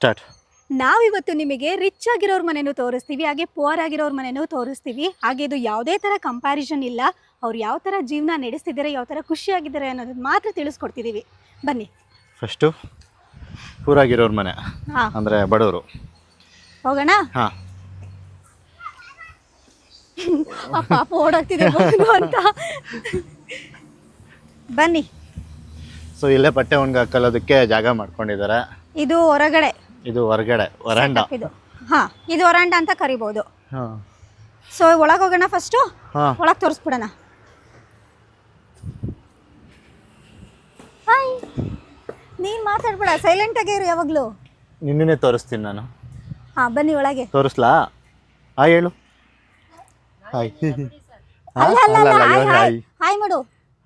Start. ನಾವಿವತ್ತು ನಿಮಗೆ rich ಆಗಿರೋರ್ ಮನೆನೂ ತೋರಿಸ್ತೀವಿ, ಹಾಗೆ ಪುವರ್ ಆಗಿರೋರ್ ಮನೆನೂ ತೋರಿಸ್ತೀವಿ. ಹಾಗೆ ಇದು ಯಾವುದೇ ಥರ ಕಂಪ್ಯಾರಿಸನ್ ಇಲ್ಲ. ಅವ್ರು ಯಾವ ಥರ ಜೀವನ ನಡೆಸ್ತಿದ್ದಾರೆ, ಯಾವ ಥರ ಖುಷಿಯಾಗಿದ್ದಾರೆ ಅನ್ನೋದನ್ನ ಮಾತ್ರ ತಿಳಿಸ್ಕೊಡ್ತಿದ್ದೀವಿ. ಬನ್ನಿ ಫಸ್ಟು ಪೂರಾಗಿರೋರ ಮನೆ, ಹಾಂ ಅಂದರೆ ಬಡವರು. ಹೋಗೋಣ. ಹಾಂ, ಪಾಪ ಓಡಾಗ್ತಿದೆ ಅಂತ. ಬನ್ನಿ. ಸೊ ಇಲ್ಲೇ ಬಟ್ಟೆ ಒಣಗಿ ಹಾಕೊಳ್ಳೋದಕ್ಕೆ ಜಾಗ ಮಾಡ್ಕೊಂಡಿದ್ದಾರೆ. ಇದು ಹೊರಗಡೆ, ಇದು ಹೊರಗಡೆ ವರಾಂಡ. ಇದು ಹಾಂ, ಇದು ವರಾಂಡ ಅಂತ ಕರಿಬೋದು. ಹಾಂ, ಸೊ ಒಳಗೆ ಹೋಗೋಣ. ಫಸ್ಟು ಹಾಂ, ಒಳಗೆ ತೋರಿಸ್ಬಿಡೋಣ. ಹಾಯ್, ನೀನು ಮಾತಾಡ್ಬೇಡ, ಸೈಲೆಂಟಾಗೇ ಇರು ಯಾವಾಗಲೂ. ನಿನ್ನೇ ತೋರಿಸ್ತೀನಿ ನಾನು. ಹಾಂ ಬನ್ನಿ ಒಳಗೆ. ತೋರಿಸ್ಲಾ? ಹಾಯ್ ಹೇಳು. ಹಾಯ್. ಅಲ್ಲ ಅಲ್ಲ ಅಲ್ಲ, ಹಾಯ್ ಹಾಯ್ ಹಾಯ್ ಹಾಯ್ ಮಾಡು.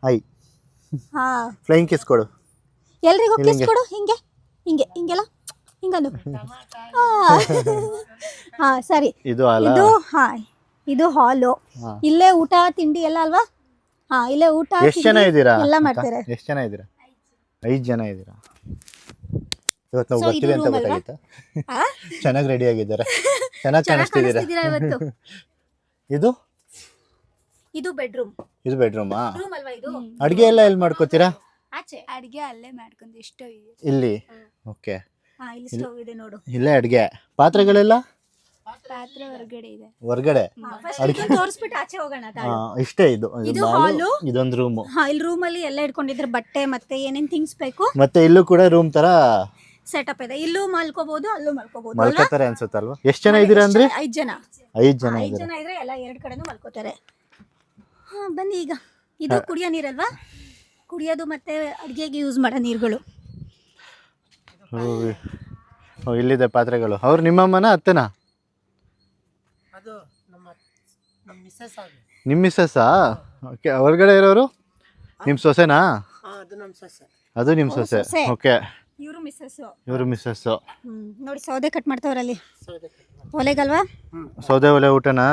ಹಾಯ್. ಹಾಂ, ಫ್ಲೈಯಿಂಗ್ ಕಿಸ್ ಕೊಡು. ಎಲ್ರಿಗೂ ಕಿಸ್ ಕೊಡು. ಹಿಂಗೆ ಹಿಂಗೆ ಹಿಂಗೆಲ್ಲ ಹಿಂಗನು. ಹಾಂ ಸರಿ. ಇದು ಅಲ್ಲ, ಇದು ಹಾಂ, ಇದು ಹಾಲು. ಇಲ್ಲೇ ಊಟ ತಿಂಡಿ ಎಲ್ಲ ಅಲ್ವಾ? ಹಾಂ, ಇಲ್ಲೇ ಊಟ ಎಷ್ಟು ಜನ ಇದ್ದೀರಾ? ಎಲ್ಲ ಮಾಡ್ತಾರೆ. ಎಷ್ಟು ಜನ ಇದ್ದೀರಾ? 5 ಜನ ಇದ್ದೀರಾ. ಇವತ್ತು ನಾವು ಬರ್ತೀವಿ ಅಂತ ಗೊತ್ತಾಗಿತ್ತಾ? ಚೆನ್ನಾಗಿ ರೆಡಿ ಆಗಿದ್ದಾರೆ, ಚೆನ್ನಾಗಿ ಕಾಣಿಸ್ತಿದ್ದೀರಾ ಇವತ್ತು. ಇದು ಇದು ಬೆಡ್ರೂಮ್. ಇದು ಬೆಡ್ರೂಮಾ? ರೂಮ್ ಅಲ್ವಾ ಇದು? ಅಡುಗೆ ಎಲ್ಲ ಎಲ್ಲಿ ಮಾಡ್ಕೋತೀರಾ? ಆಚೆ ಅಡಿಗೆ ಅಲ್ಲೇ ಮಾಡ್ಕೊಂಡು ಇಷ್ಟ ಇದೆ. ಇಲ್ಲಿ. ಓಕೆ, ಹಾಂ, ಇಲ್ಲಿ ಸ್ಟವ್ ಇದೆ ನೋಡು. ಇಲ್ಲೇ ಅಡುಗೆ. ಪಾತ್ರೆಗಳೆಲ್ಲ ಪಾತ್ರೆ ಹೊರಗಡೆ ಇದೆ. ಹೊರಗಡೆ ತೋರಿಸ್ಬಿಟ್ಟು ಆಚೆ ಹೋಗೋಣ. ಇಷ್ಟೇ. ಇದು ಇದು ಹಾಲು. ಇದೊಂದು ರೂಮು. ಹಾಂ, ಇಲ್ಲಿ ರೂಮಲ್ಲಿ ಎಲ್ಲ ಇಟ್ಕೊಂಡಿದ್ರೆ ಬಟ್ಟೆ ಮತ್ತೆ ಏನೇನು ಥಿಂಗ್ಸ್ ಬೇಕು. ಮತ್ತೆ ಇಲ್ಲೂ ಕೂಡ ರೂಮ್ ತರ ಸೆಟಪ್ ಇದೆ. ಇಲ್ಲೂ ಮಲ್ಕೋಬಹುದು, ಅಲ್ಲೂ ಮಲ್ಕೋಬಹುದು. ಮಲ್ಕೋತಾರೆ ಅನ್ಸುತ್ತಲ್ವಾ? ಎಷ್ಟು ಜನ ಇದ್ದೀರಾ ಅಂದ್ರೆ? 5 ಜನ. 5 ಜನ 5 ಜನ ಇದ್ರೆ ಎಲ್ಲ 2 ಕಡೆನೂ ಮಲ್ಕೋತಾರೆ. ಹಾಂ ಬನ್ನಿ. ಈಗ ಇದು ಕುಡಿಯೋ ನೀರಲ್ವಾ? ಕುಡಿಯೋದು ಮತ್ತೆ ಅಡುಗೆಗೆ ಯೂಸ್ ಮಾಡೋ ನೀರುಗಳು. ಇಲ್ಲಿದೆ ಪಾತ್ರೆಗಳು. ಅವ್ರು ನಿಮ್ಮಮ್ಮನ ಅತ್ತೆನಾ? ನಿಮ್ಮ ಮಿಸ್ಸಸ್ಸಾ? ಓಕೆ. ಹೊರಗಡೆ ಇರೋರು ನಿಮ್ಮ ಸೊಸೆನಾ? ಅದು ನಿಮ್ಮ ಸೊಸೆ. ಓಕೆ. ಇವರು ಮಿಸ್ಸಸ್. ಇವರು ಮಿಸ್ಸಸ್ಸು. ನೋಡಿ ಸೌದೆ ಕಟ್ ಮಾಡ್ತಾವ್ರಲ್ಲಿ ಒಲೆಗಲ್ವಾ? ಸೌದೆ ಒಲೆ ಊಟನಾ?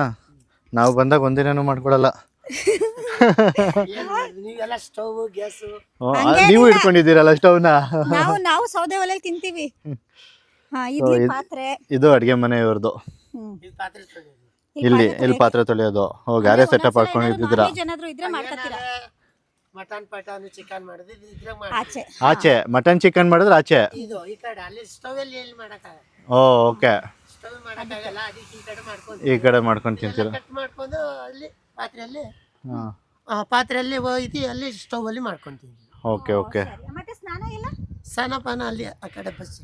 ನಾವು ಬಂದಾಗ ಒಂದಿನೂ ಮಾಡ್ಕೊಡಲ್ಲ. ನೀವು ಇಟ್ಕೊಂಡಿದ್ದೀರಲ್ಲ ಸ್ಟವ್ನ? ನಾವು ಸೌದೆ ಒಲೆಯಲ್ಲಿ ತಿಂತೀವಿ. ಹಾಂ, ಇದು ಪಾತ್ರೆ. ಇದು ಅಡುಗೆ ಮನೆ ಇವ್ರದ್ದು. ಇಲ್ಲಿ ಪಾತ್ರೆ ತೊಳೆಯೋದು. ಗಾರೆ ಸೆಟಪ್ ಹಾಕೊಂಡಿದ್ದೀರಾ? ಏನಾದ್ರು ಇದ್ರೆ ಮಾಡ್ಕೊತೀರಾ? ಮಟನ್ ಪಟಾನು ಚಿಕನ್ ಮಾಡಿದ್ರೆ ಆಚೆ. ಆಚೆ ಮಟನ್ ಚಿಕನ್ ಮಾಡಿದ್ರೆ ಆಚೆ. ಇದು ಈ ಕಡೆ ಅಲ್ಲಿ ಸ್ಟವ್ ಅಲ್ಲಿ ಎಲ್ಲಿ ಮಾಡಕ್ಕಾಗಲ್ಲ. ಓಕೆ. ಸ್ಟವ್ ಮಾಡಕ್ಕಾಗಲ್ಲ, ಅದಕ್ಕೆ ಈ ಕಡೆ ಮಾಡ್ಕೊಂಡು ಈ ಕಡೆ ಮಾಡ್ಕೊಂಡು ತಿಂತೀರಾ? ಕಟ್ ಮಾಡ್ಕೊಂಡು ಅಲ್ಲಿ ಪಾತ್ರೆಯಲ್ಲಿ ಪಾತ್ರೆಯಲ್ಲಿ ಒಯ್ದು ಅಲ್ಲಿ ಸ್ಟವ್ ಅಲ್ಲಿ ಮಾಡ್ಕೊಂತೀವಿ. Okay okay. ಮತ್ತೆ ಸ್ನಾನ ಎಲ್ಲ ಸ್ನಾನ ಪಾನ ಅಲ್ಲಿ ಆ ಕಡೆ ಬಸ್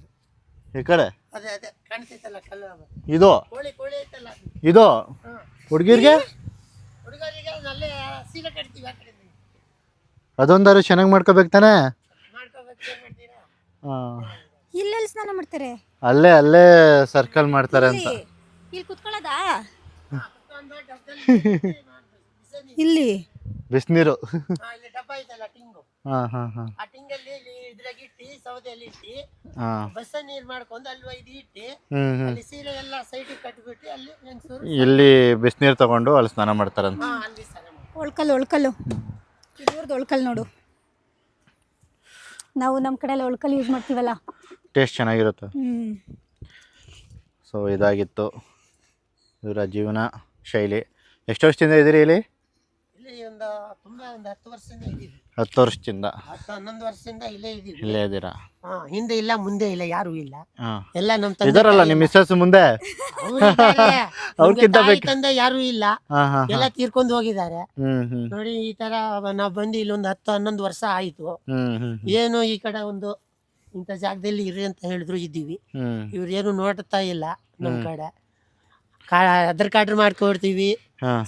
ಈ ಕಡೆ. ಅದೇ ಅದೇ ಕಾಣ್ತೈತಲ್ಲ ಕಲ್ಲು. ಇದು ಕೋಳಿ ಕೋಳಿ ಐತಲ್ಲ ಇದು ಹುಡುಗಿರ್ಗೆ. ಹುಡುಗರಿಗೆ ಅಲ್ಲೇ ಸೀರೆ ಕಟ್ತೀವಿ ಆ ಕಡೆ. ಅದೊಂದಾರು ಚೆನ್ನಾಗಿ ಮಾಡ್ಕೋಬೇಕು ತಾನೆ? ಮಾಡ್ಕೋಬೇಕು. ಏನ್ ಮಾಡ್ತೀರಾ? ಇಲ್ಲೆಲ್ಲಿ ಸ್ನಾನ ಮಾಡ್ತಾರೆ? ಅಲ್ಲೇ ಅಲ್ಲೇ ಸರ್ಕಲ್ ಮಾಡ್ತಾರೆ ಅಂತ. ಇಲ್ಲಿ ಕುತ್ಕೊಳ್ಳೋದಾ? ಇಲ್ಲಿ ಬಿಸಿನೀರು. ಇಲ್ಲಿ ಡಬ್ಬ ಐತಲ್ಲ ಟಿಂಗು. ಆ ಟಿಂಗಲ್ಲಿ ಇದ್ರಾಗ ಇಟ್ಟು ಸೌದೆಯಲ್ಲಿ ಇಟ್ಟು ಬಸ್ಸ ನೀರ್ ಮಾಡ್ಕೊಂಡು ಅಲ್ಲಿ ಒಯ್ದು ಇಟ್ಟು ಅಲ್ಲಿ ಸೀರೆ ಎಲ್ಲ ಸೈಡ್ ಕಟ್ಬಿಟ್ಟು ಅಲ್ಲಿ ಹೆಂಗಸರು ಇಲ್ಲಿ ಬಿಸಿನೀರು ತಗೊಂಡು ಅಲ್ಲಿ ಸ್ನಾನ ಮಾಡ್ತಾರಂತ. ಅಲ್ಲಿ ಸ್ನಾನ ಮಾಡ್ತಾರೆ. ಒಳ್ಕಲ್ಲು ಇದ್ರದ್ದು ಒಳ್ಕಲ್ ನೋಡು. ನಾವು ನಮ್ಮ ಕಡೆ ಎಲ್ಲ ಒಳ್ಕಲ್ ಯೂಸ್ ಮಾಡ್ತೀವಲ್ಲ, ಟೇಸ್ಟ್ ಚೆನ್ನಾಗಿರುತ್ತೆ. ಸೊ ಇದಾಗಿತ್ತು ಇವರ ಜೀವನ ಶೈಲಿ. ಎಷ್ಟು ವರ್ಷದಿಂದ ಇದ್ದೀರಿ ಇಲ್ಲಿ? ಇಲ್ಲಿ ಒಂದು 10 ವರ್ಷದಿಂದ ಇದ್ದೀವಿ. 10 ವರ್ಷದಿಂದ 11 ವರ್ಷದಿಂದ ಇಲ್ಲೇ ಇದ್ದೀವಿ. ಇಲ್ಲೇ ಇದ್ದೀರಾ? ಹಿಂದೆ ಇಲ್ಲ, ಮುಂದೆ ಇಲ್ಲ, ಯಾರು ಇಲ್ಲ. ಎಲ್ಲ ನಮ್ಮ ತಂದೆ ಇದಾರಲ್ಲ ನಿಮ್ಮ ಮಿಸ್ಸಸ್ ಮುಂದೆ. ಅವ್ರಕ್ಕಿಂತ ತಂದೆ ಯಾರು ಇಲ್ಲ, ಎಲ್ಲ ತೀರ್ಕೊಂಡು ಹೋಗಿದ್ದಾರೆ. ನೋಡಿ ಈ ತರ ನಾವ್ ಬಂದು ಇಲ್ಲಿ ಒಂದು 10-11 ವರ್ಷ ಆಯ್ತು. ಏನು ಈ ಕಡೆ ಒಂದು ಇಂಥ ಜಾಗದಲ್ಲಿ ಇರ್ರಿ ಅಂತ ಹೇಳಿದ್ರು, ಇದ್ದೀವಿ. ಇವ್ರು ಏನು ನೋಡ್ತಾ ಇಲ್ಲ ನಮ್ ಕಡೆ. ಆಧಾರ್ ಕಾರ್ಡ್ ಮಾಡ್ಕೊಡ್ತೀವಿ,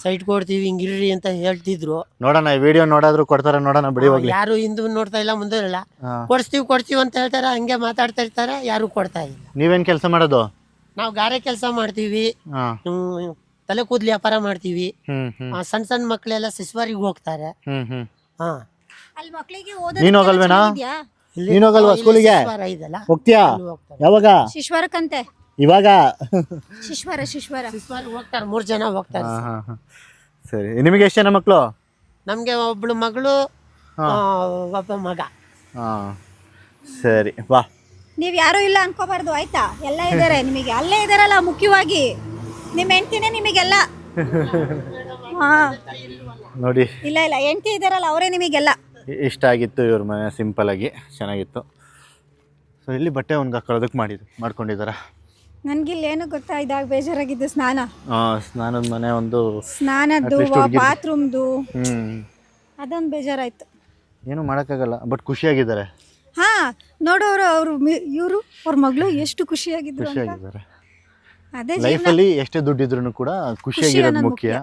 ಸೈಟ್ ಕೊಡ್ತೀವಿ, ಹಿಂಗಿರ್ರಿ ಅಂತ ಹೇಳ್ತಿದ್ರು. ನೋಡೋಣ ಈ ವಿಡಿಯೋ ನೋಡಾದ್ರು ಕೊಡ್ತಾರ, ನೋಡೋಣ ಬಿಡಿ ಹೋಗ್ಲಿ. ಯಾರು ಹಿಂದೂ ನೋಡ್ತಾ ಇಲ್ಲ, ಮುಂದೆ ಇಲ್ಲ. ಕೊಡ್ತೀವಿ ಅಂತ ಹೇಳ್ತಾರೆ, ಹಂಗೆ ಮಾತಾಡ್ತಾ ಇರ್ತಾರೆ, ಯಾರು ಕೊಡ್ತಾ ಇಲ್ಲ. ನೀವೇನ್ ಕೆಲಸ ಮಾಡೋದು? ನಾವು ಗಾರೆ ಕೆಲಸ ಮಾಡ್ತೀವಿ, ತಲೆ ಕೂದ್ಲಿ ವ್ಯಾಪಾರ ಮಾಡ್ತೀವಿ. ಸಣ್ಣ ಮಕ್ಕಳೆಲ್ಲ ಶಿಶ್ವಾರಿಗೆ ಹೋಗ್ತಾರೆ. ಅಲ್ಲಿ ಮಕ್ಕಳಿಗೆ ನೀನ್ ಹೋಗಲ್ವೇನಾ? ನೀನ್ ಹೋಗಲ್ವಾ ಸ್ಕೂಲಿಗೆ? ಹೋಗ್ತೀಯಾ? ಯಾವಾಗ? ಶಿಶ್ವರಕ್ಕಂತೆ. ಇವಾಗ ಶಿಶ್ವರ ಹೋಗ್ತಾರೆ, 3 ಜನ ಹೋಗ್ತಾರೆ. ಸರಿ. ನಿಮಗೆ ಎಷ್ಟು ಜನ ಮಕ್ಕಳು? ನಮ್ಗೆ ಒಬ್ಳು ಮಗಳು, ಒಬ್ಬ ಮಗ. ಸರಿ ಬಾ. ನೀವು ಯಾರೂ ಇಲ್ಲ ಅನ್ಕೋಬಾರ್ದು ಆಯ್ತಾ, ಎಲ್ಲ ಇದ್ದಾರೆ ನಿಮಗೆ, ಅಲ್ಲೇ ಇದ್ದಾರಲ್ಲ ಮುಖ್ಯವಾಗಿ ನಿಮ್ಮ ಹೆಂಡ್ತಿನೇ ನಿಮಗೆಲ್ಲ. ಹಾ ನೋಡಿ ಇಲ್ಲ ಇಲ್ಲ, ಹೆಂಡ್ತಿ ಇದ್ದಾರಲ್ಲ ಅವರೇ ನಿಮಗೆಲ್ಲ. ಇಷ್ಟ ಆಗಿತ್ತು ಇವ್ರ ಮನೆ, ಸಿಂಪಲಾಗಿ ಚೆನ್ನಾಗಿತ್ತು. ಸೊ ಇಲ್ಲಿ ಬಟ್ಟೆ ಒಣಗಿ ಹಾಕೊಳ್ಳೋದಕ್ಕೆ ಮಾಡ್ಕೊಂಡಿದ್ದಾರೆ. ನನ್ಗಿಲ್ಲಿ ಏನು ಗೊತ್ತಾ, ಇದಾಗ ಬೇಜಾರಾಗಿದ್ದು ಸ್ನಾನದ ಮನೆ ಒಂದು ಸ್ನಾನದ್ದು, At least ಹುಡ್ಗಿರ್ದು. ಬಾತ್ರೂಮ್ದು, ಅದೊಂದು ಬೇಜಾರಾಯ್ತು. ಏನೂ ಮಾಡೋಕ್ಕಾಗಲ್ಲ, ಬಟ್ ಖುಷಿಯಾಗಿದ್ದಾರೆ. ಹಾ ನೋಡೋರು ಇವರು ಅವ್ರ ಮಗಳು ಎಷ್ಟು ಖುಷಿಯಾಗಿದ್ರು ಅಂತ. ಖುಷಿಯಾಗಿದ್ದಾರೆ. ಅದೇ ಲೈಫಲ್ಲಿ ಎಷ್ಟೇ ದುಡ್ಡಿದ್ರು ಕೂಡ ಖುಷಿಯಾಗಿರೋದು ಅನ್ನೋದು ಮುಖ್ಯ.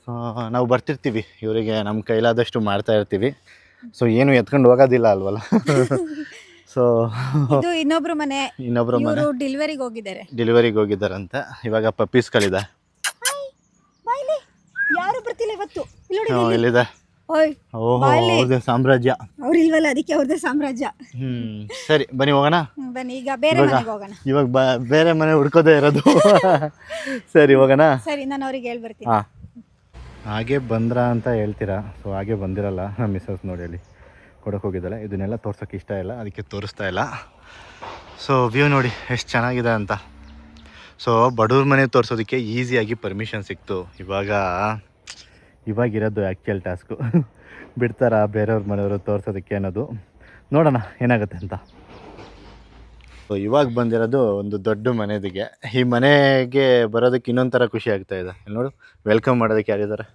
ಸೊ ನಾವು ಬರ್ತಿರ್ತೀವಿ, ಇವರಿಗೆ ನಮ್ಮ ಕೈಲಾದಷ್ಟು ಮಾಡ್ತಾ ಇರ್ತೀವಿ. ಸೊ ಏನು ಎತ್ಕೊಂಡು ಹೋಗೋದಿಲ್ಲ ಅಲ್ವಲ್ಲ. ಸೊ ಇದು ಇನ್ನೊಬ್ರು ಮನೆ, ಇನ್ನೊಬ್ರು ಮನೆ ಇವರು ಡೆಲಿವರಿಗೆ ಹೋಗಿದ್ದಾರೆ. ಡೆಲಿವರಿಗೆ ಹೋಗಿದ್ದಾರಂತೆ. ಇವಾಗ ಪಪ್ಪೀಸ್ಗಳಿದೆ. ಬಾಯ್ಲಿ ಯಾರು ಬರ್ತಿಲ್ಲ ಇವತ್ತು. ಇಲ್ಲಿ ನೋಡಿ, ಇಲ್ಲಿ. ಎಲ್ಲಿದೆ? ಓಯ್ ಓಹೋ, ಬಾಯ್ಲಿ. ಅವ್ರದ್ದು ಸಾಮ್ರಾಜ್ಯ. ಅವ್ರು ಇಲ್ವಲ್ಲ, ಅದಕ್ಕೆ ಅವ್ರದ್ದೇ ಸಾಮ್ರಾಜ್ಯ. ಸರಿ ಬನ್ನಿ ಹೋಗೋಣ. ಬನ್ನಿ ಈಗ ಬೇರೆ ಮನೆಗೆ ಹೋಗೋಣ. ಇವಾಗ ಬೇರೆ ಮನೆ ಹುಡ್ಕೋದೇ ಇರೋದು. ಸರಿ ಹೋಗೋಣ. ಸರಿ, ನಾನು ಅವ್ರಿಗೆ ಹೇಳಿ ಬರ್ತೀನಿ. ಹಾಂ, ಹಾಗೆ ಬಂದ್ರ ಅಂತ ಹೇಳ್ತೀರಾ. ಸೊ ಹಾಗೆ ಬಂದಿರಲ್ಲ. ನಮ್ಮ ಮಿಸ್ಸಸ್ ನೋಡಿ ಅಲ್ಲಿ ಕೊಡೋಕೆ ಹೋಗಿದ್ದಾಳೆ. ಇದನ್ನೆಲ್ಲ ತೋರ್ಸೋಕೆ ಇಷ್ಟ ಇಲ್ಲ, ಅದಕ್ಕೆ ತೋರಿಸ್ತಾ ಇಲ್ಲ. ಸೊ ವ್ಯೂ ನೋಡಿ ಎಷ್ಟು ಚೆನ್ನಾಗಿದೆ ಅಂತ. ಸೊ ಬಡವ್ರ ಮನೆ ತೋರಿಸೋದಕ್ಕೆ ಈಸಿಯಾಗಿ ಪರ್ಮಿಷನ್ ಸಿಕ್ತು. ಇವಾಗಿರೋದು ಆ್ಯಕ್ಚುಯಲ್ ಟಾಸ್ಕು. ಬಿಡ್ತಾರಾ ಬೇರೆಯವ್ರ ಮನೆಯವರು ತೋರಿಸೋದಕ್ಕೆ ಅನ್ನೋದು. ನೋಡೋಣ ಏನಾಗುತ್ತೆ ಅಂತ. ಸೊ ಇವಾಗ ಬಂದಿರೋದು ಒಂದು ದೊಡ್ಡ ಮನೆದಿಗೆ. ಈ ಮನೆಗೆ ಬರೋದಕ್ಕೆ ಇನ್ನೊಂದು ಥರ ಖುಷಿ ಆಗ್ತಾ ಇದೆ. ಇಲ್ಲಿ ನೋಡು, ವೆಲ್ಕಮ್ ಮಾಡೋದಕ್ಕೆ ಯಾರಿದ್ದಾರೆ.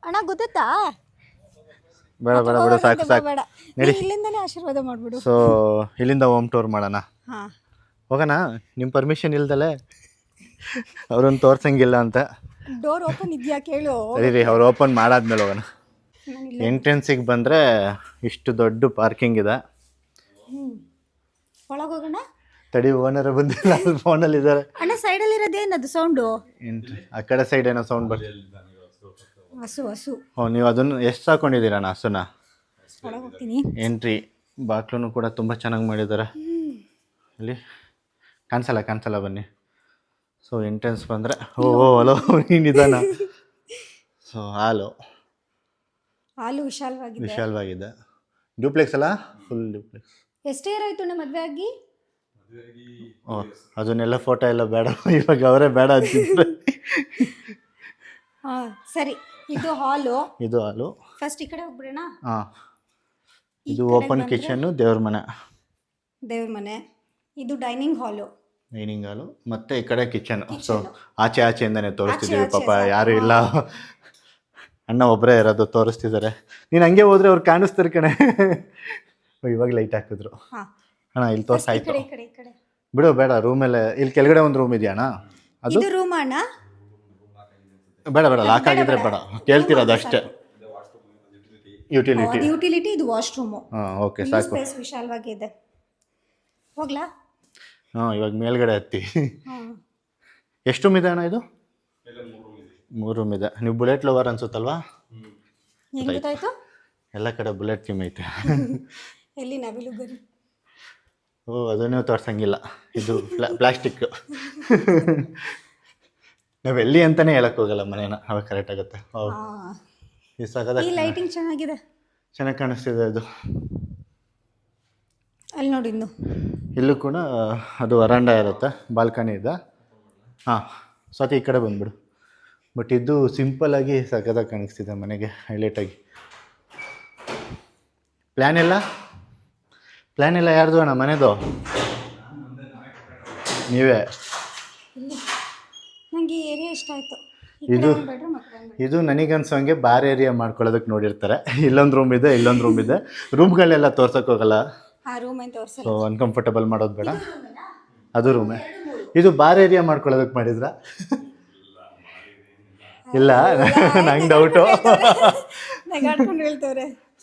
ಅಣ್ಣ ಗೊತ್ತಾ, ಬೇಡ ಬೇಡ ಬೇಡ, ಸಾಕು ಸಾಕು ಬೇಡ, ನಡಿ. ಇಲ್ಲಿಂದನೇ ಆಶೀರ್ವಾದ ಮಾಡ್ಬಿಡು. ಸೊ ಇಲ್ಲಿಂದ ಹೋಮ್ ಟೂರ್ ಮಾಡೋಣ. ಹಾ ಹೋಗೋಣ. ನಿಮ್ಮ ಪರ್ಮಿಷನ್ ಇಲ್ದಲೆ ಅವ್ರನ್ನ ತೋರ್ಸಂಗಿಲ್ಲ ಅಂತ. ಡೋರ್ ಓಪನ್ ಇದೆಯಾ ಕೇಳು. ಸರಿ ರೀ, ಅವ್ರು ಓಪನ್ ಮಾಡಾದ್ಮೇಲೆ ಹೋಗೋಣ. ಎಂಟ್ರೆನ್ಸಿಗೆ ಬಂದರೆ ಇಷ್ಟು ದೊಡ್ಡ ಪಾರ್ಕಿಂಗ್ ಇದೆ. ಒಳಗೋಗೋಣ. ತಡಿ, ಓನರ್ ಬಂದಿಲ್ಲ, ಅಲ್ಲಿ ಫೋನಲ್ಲಿ ಇದ್ದಾರೆ. ಅಣ್ಣ ಸೈಡಲ್ಲಿ ಇರೋದೇನದು ಸೌಂಡು? ಎಂಟ್ರಿ ಆ ಕಡೆ ಸೈಡ್ ಏನೋ ಸೌಂಡ್ ಬರ್ತಿದೆ. ಹಸು ಹಸು. ಓ, ನೀವು ಅದನ್ನು ಎಷ್ಟು ಹಾಕೊಂಡಿದ್ದೀರಣ್ಣ ಹಸುನ? ಒಳಗೆ ಹೋಗ್ತೀನಿ. ಎಂಟ್ರಿ ಬಾಕ್ಲೂ ಕೂಡ ತುಂಬ ಚೆನ್ನಾಗಿ ಮಾಡಿದ್ದಾರೆ. ಇಲ್ಲಿ ಕಾಣಿಸಲ್ಲ ಬನ್ನಿ. ಸೊ ಎಂಟ್ರೆನ್ಸ್ ಬಂದರೆ ಹಲೋ ನಿಧಾನ. ಸೊ ಹಾಲು ವಿಶಾಲವಾಗಿದೆ. ಡ್ಯೂಪ್ಲೆಕ್ಸ್ ಅಲ್ಲ, ಫುಲ್ ಡ್ಯೂಪ್ಲೆಕ್ಸ್. ಎಷ್ಟೇ ಇಯರ್ ಆಯ್ತು ನಮ್ಮ ಮದುವೆ ಆಗಿ? ಓ, ಅದನ್ನೆಲ್ಲ ಫೋಟೋ ಎಲ್ಲ ಬೇಡ, ಇವಾಗ ಅವರೇ ಬೇಡ ಅಂತಿದ್ರು. ಹಾಂ ಸರಿ, ಇದು ಹಾಲು. ಇದು ಹಾಲು. ಫಸ್ಟ್ ಈ ಕಡೆ ಹೋಗ್ಬಿಡೋಣ. ಹಾಂ, ಇದು ಓಪನ್ ಕಿಚನ್ನು, ದೇವ್ರ ಮನೆ. ಇದು ಡೈನಿಂಗ್ ಹಾಲು, ಮತ್ತೆ ಈ ಕಡೆ ಕಿಚನ್. ಸೊ ಆಚೆಯಿಂದನೇ ತೋರಿಸ್ತಿದ್ದೀವಿ. ಪಾಪ ಯಾರು ಇಲ್ಲ, ಅಣ್ಣ ಒಬ್ಬರೇ ಇರೋದು, ತೋರಿಸ್ತಿದ್ದಾರೆ. ನೀನು ಹಂಗೆ ಹೋದ್ರೆ ಅವ್ರು ಕಾಣಿಸ್ತಾರೆ ಕಣೆ. ಇವಾಗ ಲೈಟ್ ಹಾಕಿದ್ರು. ಅಣ್ಣ ಇಲ್ಲಿ ತೋರಿಸಾಯ್ತು. ಬಿಡು, ಬೇಡ. ರೂಮಲ್ಲೇ ಇಲ್ಲಿ ಕೆಳಗಡೆ ಒಂದು ರೂಮ್ ಇದೆಯಾ ಅಣ್ಣ? ಅದು ರೂಮ್ ಅಣ್ಣ. ಬೇಡ ಲಾಕ್ ಆಗಿದ್ರೆ ಬೇಡ, ಕೇಳ್ತಿರೋದು ಅಷ್ಟೇ. ಯುಟಿಲಿಟಿ, ಇದು ವಾಶ್ರೂಮು. ಹಾಂ ಓಕೆ, ಸಾಕು. ಸ್ಪೇಸ್ ವಿಶಾಲವಾಗಿದೆ. ಹೋಗ್ಲಾ? ಹಾಂ, ಇವಾಗ ಮೇಲ್ಗಡೆ ಹತ್ತಿ. ಎಷ್ಟು ರೂಮ್ ಇದೆ ಅಣ್ಣ ಇದು? 3 ರೂಮ್ ಇದೆ. ನೀವು ಬುಲೆಟ್ ಲವರ್ ಅನ್ಸುತ್ತಲ್ವಾ? ಹೆಂಗ್ ಗೊತ್ತಾಯ್ತು? ಎಲ್ಲ ಕಡೆ ಬುಲೆಟ್ ಥೀಮ್ ಐತೆ. ಎಲ್ಲಿ ನವಿಲು ಗರಿ? ಓ, ಅದನ್ನೇ ತೋರ್ಸಂಗಿಲ್ಲ, ಇದು ಪ್ಲಾಸ್ಟಿಕ್. ನಾವು ಎಲ್ಲಿ ಅಂತಾನೆ ಹೇಳಕ್ ಹೋಗಲ್ಲ ಮನೇನ, ಅವಾಗ ಕರೆಕ್ಟ್ ಆಗುತ್ತೆ. ಈ ಲೈಟಿಂಗ್ ಚೆನ್ನಾಗಿದೆ, ಚೆನ್ನಾಗಿ ಕಾಣಿಸ್ತಿದೆ. ಇದು ಅಲ್ಲಿ ನೋಡಿ, ಇಲ್ಲೂ ಕೂಡ ಅದು ವರಾಂಡ ಇರುತ್ತೆ, ಬಾಲ್ಕನಿ ಇದೆ. ಹಾಂ, ಸ್ವತಿ ಈ ಕಡೆ ಬಂದ್ಬಿಡು. ಬಟ್ ಇದು ಸಿಂಪಲ್ಲಾಗಿ ಸಖತ್ತಾಗಿ ಕಾಣಿಸ್ತಿದೆ ಮನೆಗೆ, ಹೈಲೈಟಾಗಿ. ಪ್ಲ್ಯಾನ್ ಎಲ್ಲ ಯಾರ್ದು ಅಣ್ಣ ಮನೆದು? ನೀವೇ? ನನಗೆ ಏರಿಯಾ ಇಷ್ಟ ಆಯಿತು. ಇದು ನನಗನ್ಸೋಂಗೆ ಬಾರ್ ಏರಿಯಾ ಮಾಡ್ಕೊಳ್ಳೋದಕ್ಕೆ ನೋಡಿರ್ತಾರೆ. ಇಲ್ಲೊಂದು ರೂಮ್ ಇದೆ. ರೂಮ್ಗಳೆಲ್ಲ ತೋರ್ಸೋಕೆ ಹೋಗಲ್ಲ. ಸೊ ಅನ್ಕಂಫರ್ಟಬಲ್ ಮಾಡೋದು ಬೇಡ. ಅದು ರೂಮೇ. ಇದು ಬಾರ್ ಏರಿಯಾ ಮಾಡ್ಕೊಳ್ಳೋದಕ್ಕೆ ಮಾಡಿದ್ರ? ಇಲ್ಲ, ನಂಗೆ ಡೌಟು.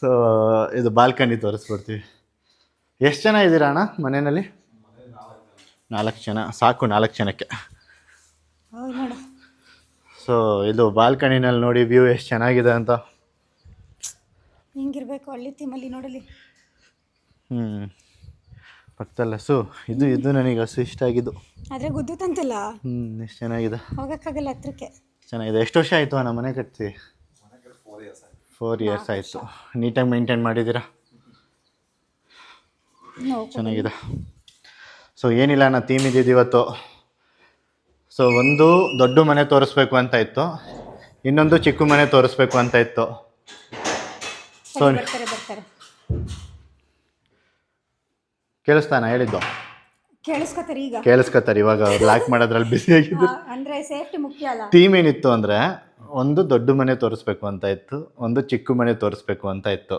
ಸೊ ಇದು ಬಾಲ್ಕನಿ ತೋರಿಸ್ಬಿಡ್ತೀವಿ. ಎಷ್ಟು ಜನ ಇದ್ದೀರಾ ಅಣ್ಣ ಮನೆಯಲ್ಲಿ? 4 ಜನ ಸಾಕು, 4 ಜನಕ್ಕೆ. ಸೊ ಇದು ಬಾಲ್ಕನಿನಲ್ಲಿ ನೋಡಿ ವ್ಯೂ ಎಷ್ಟು ಚೆನ್ನಾಗಿದೆ ಅಂತ. ಹಿಂಗಿರ್ಬೇಕು ಹಳ್ಳಿ ಥೀಮಲ್ಲಿ ನೋಡಲಿ. ಪಕ್ಕದಲ್ಲಿ ಹಸು. ಇದು ನನಗೆ ಹಸು ಇಷ್ಟ ಆಗಿದ್ದು. ಆದರೆ ಗುದ್ದುತ್ತಂತಲ್ಲ. ಎಷ್ಟು ಚೆನ್ನಾಗಿದೆ. ಹೋಗೋಕ್ಕಾಗಲ್ಲ ಹತ್ರಕ್ಕೆ. ಚೆನ್ನಾಗಿದೆ. ಎಷ್ಟು ವರ್ಷ ಆಯಿತು ಅಣ್ಣ ಮನೆ ಕಟ್ಟಿ? 4 ಇಯರ್ಸ್ ಆಯಿತು. ನೀಟಾಗಿ ಮೇಂಟೈನ್ ಮಾಡಿದ್ದೀರಾ? ಚೆನ್ನಾಗಿದೆ. ಸೊ ಏನಿಲ್ಲ, ನಾ ಥೀಮ್ ಇದ್ದಿದ್ದು ಇವತ್ತು. ಸೊ ಒಂದು ದೊಡ್ಡ ಮನೆ ತೋರಿಸ್ಬೇಕು ಅಂತ ಇತ್ತು, ಇನ್ನೊಂದು ಚಿಕ್ಕ ಮನೆ ತೋರಿಸ್ಬೇಕು ಅಂತ ಇತ್ತು. ಸೊ ಬರ್ತಾರೆ ಕೇಳಿಸ್ತಾನ ಹೇಳಿದ್ದು? ಕೇಳಿಸ್ಕೊತಾರೆ ಈಗ. ಕೇಳಿಸ್ಕೊತಾರೆ ಇವಾಗ. ಅವ್ರು ಲಾಕ್ ಮಾಡೋದ್ರಲ್ಲಿ ಬಿಸಿ ಆಗಿದ್ರು. ಅಂದ್ರೆ ಸೇಫ್ಟಿ ಮುಖ್ಯ ಅಲ್ಲ. ಥೀಮ್ ಏನಿತ್ತು ಅಂದರೆ ಒಂದು ದೊಡ್ಡ ಮನೆ ತೋರಿಸ್ಬೇಕು ಅಂತ ಇತ್ತು, ಒಂದು ಚಿಕ್ಕ ಮನೆ ತೋರಿಸ್ಬೇಕು ಅಂತ ಇತ್ತು.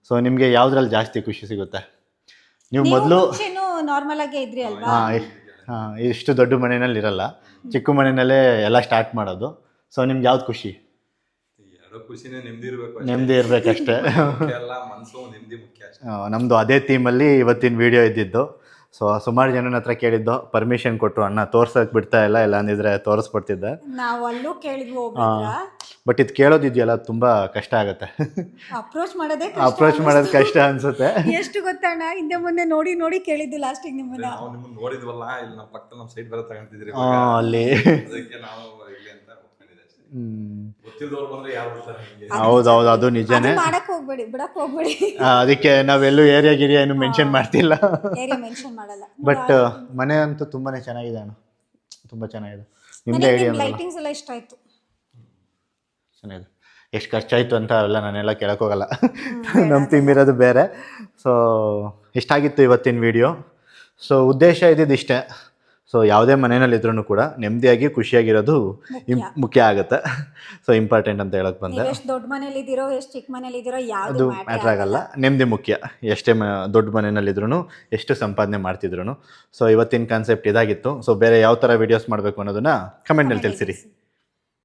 ಸೊ ನಿಮಗೆ ಯಾವುದ್ರಲ್ಲಿ ಜಾಸ್ತಿ ಖುಷಿ ಸಿಗುತ್ತೆ? ನೀವು ಮೊದಲು ನಾರ್ಮಲ್ ಆಗೇ ಇದ್ರಿ ಅಲ್ವಾ? ಹಾಂ, ಇಷ್ಟು ದೊಡ್ಡ ಮನೆಯಲ್ಲಿ ಇರಲ್ಲ, ಚಿಕ್ಕ ಮನೆಯಲ್ಲೇ ಎಲ್ಲ ಸ್ಟಾರ್ಟ್ ಮಾಡೋದು. ಸೊ ನಿಮ್ಗೆ ಯಾವ್ದು ಖುಷಿ? ನೆಮ್ಮದಿ ಇರಬೇಕಷ್ಟೇ. ನಮ್ಮದು ಅದೇ ಥೀಮಲ್ಲಿ ಇವತ್ತಿನ ವಿಡಿಯೋ ಇದ್ದಿದ್ದು. ಸೊ ಸುಮಾರು ಜನನ ಹತ್ರ ಕೇಳಿದ್ದು, ಪರ್ಮಿಷನ್ ಕೊಟ್ಟರು, ಅಣ್ಣ ತೋರ್ಸಕ್ಕೆ ಬಿಡ್ತಾ ಇಲ್ಲ, ಇಲ್ಲ ಅಂದಿದ್ರೆ ತೋರಿಸ್ಬಿಡ್ತಿದ್ದೆ. ನಾವು ಅಲ್ಲೂ ಕೇಳಿದ್ವಿ, ಬಟ್ ಇದು ಕೇಳೋದಿದೆಯಲ್ಲ ತುಂಬ ಕಷ್ಟ ಆಗುತ್ತೆ. ಅಪ್ರೋಚ್ ಮಾಡೋದು ಕಷ್ಟ ಅನ್ಸುತ್ತೆ. ಎಷ್ಟು ಗೊತ್ತಣ್ಣ, ಹಿಂದೆ ಮುಂದೆ ನೋಡಿ ನೋಡಿ ಕೇಳಿದ್ದು ಲಾಸ್ಟಿಗೆ ನಿಮ್ಮನ್ನ. ನೋಡಿದ್ವಲ್ಲ, ಇಲ್ಲಿ ನಮ್ಮ ಪಕ್ಕದ ನಮ್ಮ ಸೈಡ್ ಬರ ತಗೊಂತಿದ್ರಿ ಅಲ್ಲಿ. ಹೌದೌದು, ಅದು ನಿಜನೇ. ಮಾಡಕ್ ಹೋಗ್ಬೇಡಿ, ಬಿಡಕ್ ಹೋಗ್ಬೇಡಿ. ಅದಕ್ಕೆ ನಾವೆಲ್ಲೂ ಏರಿಯಾ ಗಿರಿಯಾ ಏನು ಮೆನ್ಷನ್ ಮಾಡ್ತಿಲ್ಲ. ಮೆನ್ಷನ್ ಮಾಡಲ್ಲ. ಬಟ್ ಮನೆ ಅಂತೂ ತುಂಬಾನೇ ಚೆನ್ನಾಗಿದೆ ಅಣ್ಣ, ತುಂಬಾ ಚೆನ್ನಾಗಿದೆ. ನಿಮ್ದೇ ಐಡಿಯಾ? ಲೈಟಿಂಗ್ಸ್ ಎಲ್ಲ ಇಷ್ಟ ಆಯ್ತು. ಚೆನ್ನಾಗಿದೆ. ಎಷ್ಟು ಖರ್ಚಾಯಿತು ಅಂತ ಅವೆಲ್ಲ ನಾನೆಲ್ಲ ಕೇಳಕ್ಕೆ ಹೋಗಲ್ಲ, ನಮ್ಮ ಥೀಮ್ ಇರೋದು ಬೇರೆ. ಸೊ ಇಷ್ಟಾಗಿತ್ತು ಇವತ್ತಿನ ವಿಡಿಯೋ. ಸೊ ಉದ್ದೇಶ ಇದ್ದಿದ್ದು ಇಷ್ಟೇ. ಸೊ ಯಾವುದೇ ಮನೆಯಲ್ಲಿದ್ರೂ ಕೂಡ ನೆಮ್ಮದಿಯಾಗಿ ಖುಷಿಯಾಗಿರೋದು ಮುಖ್ಯ ಆಗುತ್ತೆ. ಸೊ ಇಂಪಾರ್ಟೆಂಟ್ ಅಂತ ಹೇಳಕ್ ಬಂದೆ. ಎಷ್ಟು ದೊಡ್ಡ ಮನೇಲಿ ಇದ್ದೀರೋ, ಎಷ್ಟು ಚಿಕ್ಕ ಮನೇಲಿ ಇದ್ದೀರೋ ಅದು ಮ್ಯಾಟ್ರ್ ಆಗಲ್ಲ, ನೆಮ್ಮದಿ ಮುಖ್ಯ. ಎಷ್ಟೇ ದೊಡ್ಡ ಮನೆಯಲ್ಲಿದ್ರೂ, ಎಷ್ಟು ಸಂಪಾದನೆ ಮಾಡ್ತಿದ್ರು. ಸೊ ಇವತ್ತಿನ ಕಾನ್ಸೆಪ್ಟ್ ಇದಾಗಿತ್ತು. ಸೊ ಬೇರೆ ಯಾವ ಥರ ವಿಡಿಯೋಸ್ ಮಾಡಬೇಕು ಅನ್ನೋದನ್ನ ಕಮೆಂಟ್ನಲ್ಲಿ ತಿಳಿಸಿರಿ.